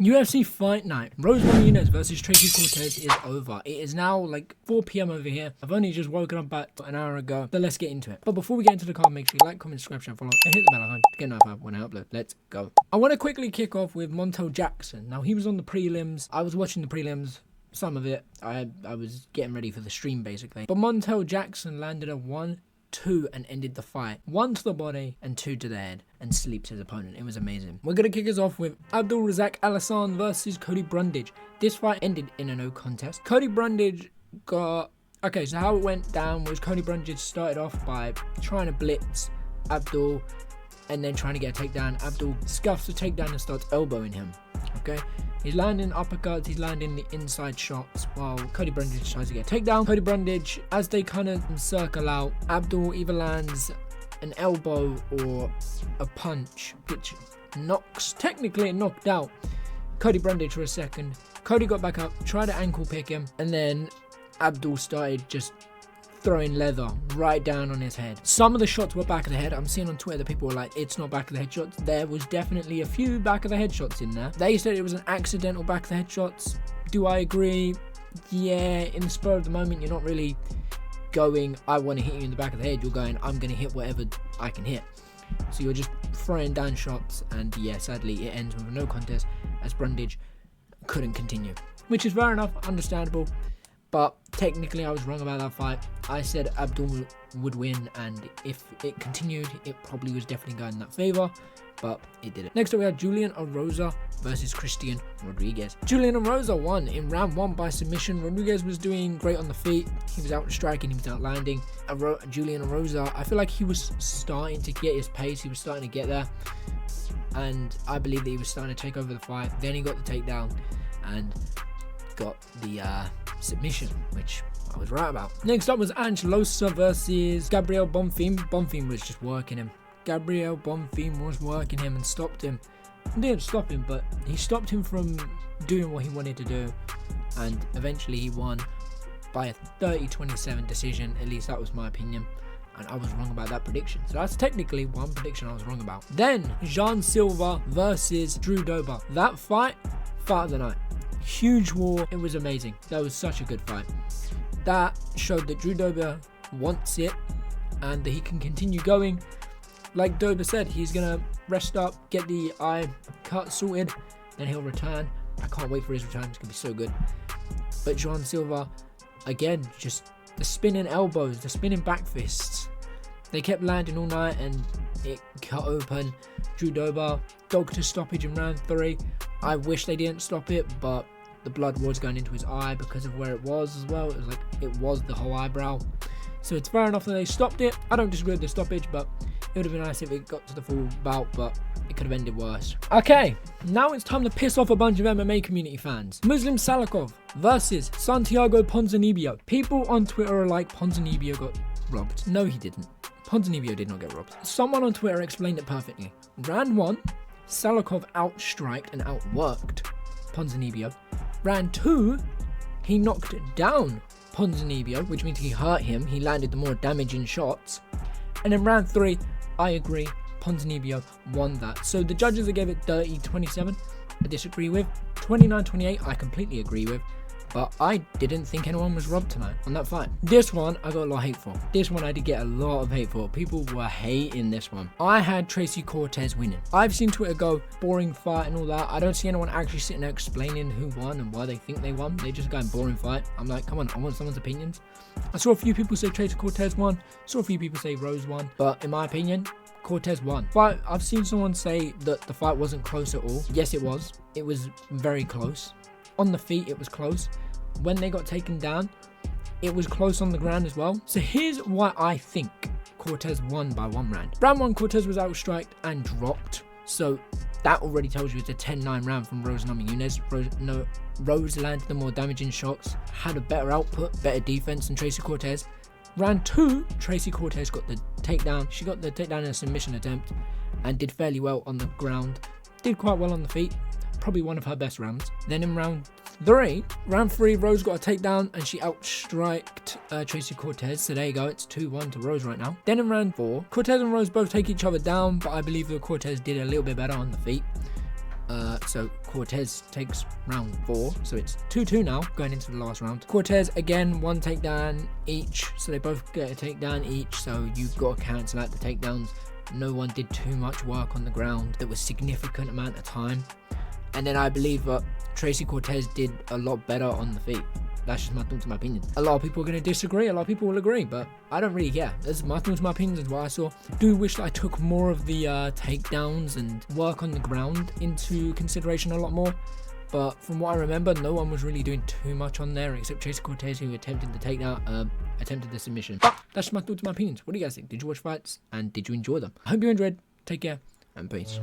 UFC Fight Night. Rose Namajunas versus Tracy Cortez is over. It is now like 4 p.m. over here. I've only just woken up about an hour ago. So let's get into it. But before we get into the card, make sure you like, comment, subscribe, share, follow, and hit the bell icon to get notified when I upload. Let's go. I want to quickly kick off with Montel Jackson. Now, he was on the prelims. I was watching the prelims. Some of it. I was getting ready for the stream, basically. But Montel Jackson landed a 1-2 and ended the fight. 1 to the body and 2 to the head and sleeps his opponent. It was amazing. We're going to kick us off with ABDUL ALHASSAN versus CODY BRUNDAGE. This fight ended in a no contest. CODY BRUNDAGE got... Okay, so how it went down was CODY BRUNDAGE started off by trying to blitz ABDUL and then trying to get a takedown. ABDUL scuffs the takedown and starts elbowing him. Okay? He's landing uppercuts, he's landing the inside shots while CODY BRUNDAGE tries to get a takedown. CODY BRUNDAGE, as they kind of circle out, ABDUL either lands an elbow or a punch, which technically it knocked out CODY BRUNDAGE for a second. CODY got back up, tried to ankle pick him, and then ABDUL started just throwing leather right down on his head. Some of the shots were back of the head. I'm seeing on Twitter that people were like, it's not back of the head shots. There was definitely a few back of the head shots in there. They said it was an accidental back of the head shots. Do I agree? Yeah, in the spur of the moment, you're not really going, I want to hit you in the back of the head. You're going, I'm going to hit whatever I can hit. So you're just throwing down shots, and yeah, sadly it ends with a no contest as Brundage couldn't continue, which is fair enough, understandable. But technically I was wrong about that fight. I said ABDUL would win, and if it continued, it probably was definitely going in that favor, but it didn't. Next up we had Julian EROSA versus Christian Rodriguez. Julian EROSA won in round 1 by submission. Rodriguez was doing great on the feet. He was out striking, he was out landing. Julian EROSA, I feel like he was starting to get his pace. He was starting to get there, and I believe that he was starting to take over the fight. Then he got the takedown and got the submission, which I was right about. Next up was ANGE LOOSA versus GABRIEL BONFIM. BONFIM was just working him. GABRIEL BONFIM was working him and stopped him. He didn't stop him, but he stopped him from doing what he wanted to do, and eventually he won by a 30-27 decision. At least that was my opinion, and I was wrong about that prediction. So that's technically one prediction I was wrong about. Then SILVA versus DOBER. That fight of the night. Huge war. It was amazing. That was such a good fight. That showed that DOBER wants it and that he can continue going. Like DOBER said, he's gonna rest up, get the eye cut sorted, then he'll return. I can't wait for his return. It's gonna be so good. But SILVA, again, just the spinning elbows, the spinning back fists, they kept landing all night, and it cut open DOBER. Doctor stoppage in round 3. I wish they didn't stop it, but the blood was going into his eye because of where it was as well. It was like, it was the whole eyebrow. So it's fair enough that they stopped it. I don't disagree with the stoppage, but it would have been nice if it got to the full bout, but it could have ended worse. Okay, now it's time to piss off a bunch of MMA community fans. Muslim SALIKHOV versus SANTIAGO PONZINIBBIO. People on Twitter are like, Ponzinibbio got robbed. No, he didn't. Ponzinibbio did not get robbed. Someone on Twitter explained it perfectly. Round 1, SALIKHOV outstriked and outworked Ponzinibbio. Round 2, he knocked down Ponzinibbio, which means he hurt him. He landed the more damaging shots. And in round 3, I agree, Ponzinibbio won that. So the judges that gave it 30-27, I disagree with. 29-28, I completely agree with. But I didn't think anyone was robbed tonight on that fight. This one, I got a lot of hate for. This one, I did get a lot of hate for. People were hating this one. I had Tracy Cortez winning. I've seen Twitter go, boring fight and all that. I don't see anyone actually sitting there explaining who won and why they think they won. They just go, boring fight. I'm like, come on, I want someone's opinions. I saw a few people say Tracy Cortez won. Saw a few people say Rose won. But in my opinion, Cortez won. But I've seen someone say that the fight wasn't close at all. Yes, it was. It was very close. On the feet, it was close. When they got taken down, it was close on the ground as well. So here's why I think Cortez won by 1 round. Round 1, Cortez was outstriked and dropped. So that already tells you it's a 10-9 round from Rose Namajunas. Rose landed the more damaging shots, had a better output, better defense than Tracy Cortez. Round 2, Tracy Cortez got the takedown. She got the takedown in a submission attempt and did fairly well on the ground. Did quite well on the feet. Probably one of her best rounds. Then in round 3, Rose got a takedown and she outstriked Tracy Cortez. So there you go, it's 2-1 to Rose right now. Then in round 4, Cortez and Rose both take each other down, but I believe that Cortez did a little bit better on the feet. So Cortez takes round 4, so it's 2-2 now going into the last round. Cortez again, 1 takedown each, so they both get a takedown each, so you've got to cancel out the takedowns. No one did too much work on the ground. There was significant amount of time, and then I believe Tracy Cortez did a lot better on the feet. That's just my thoughts and my opinions. A lot of people are going to disagree, a lot of people will agree, but I don't really care. This is my thoughts and my opinions, and what I saw. I do wish that I took more of the takedowns and work on the ground into consideration a lot more, but from what I remember, no one was really doing too much on there except Tracy Cortez, who attempted the takedown, attempted the submission. But that's just my thoughts and my opinions. What do you guys think? Did you watch fights, and did you enjoy them? I hope you enjoyed. Take care, and peace.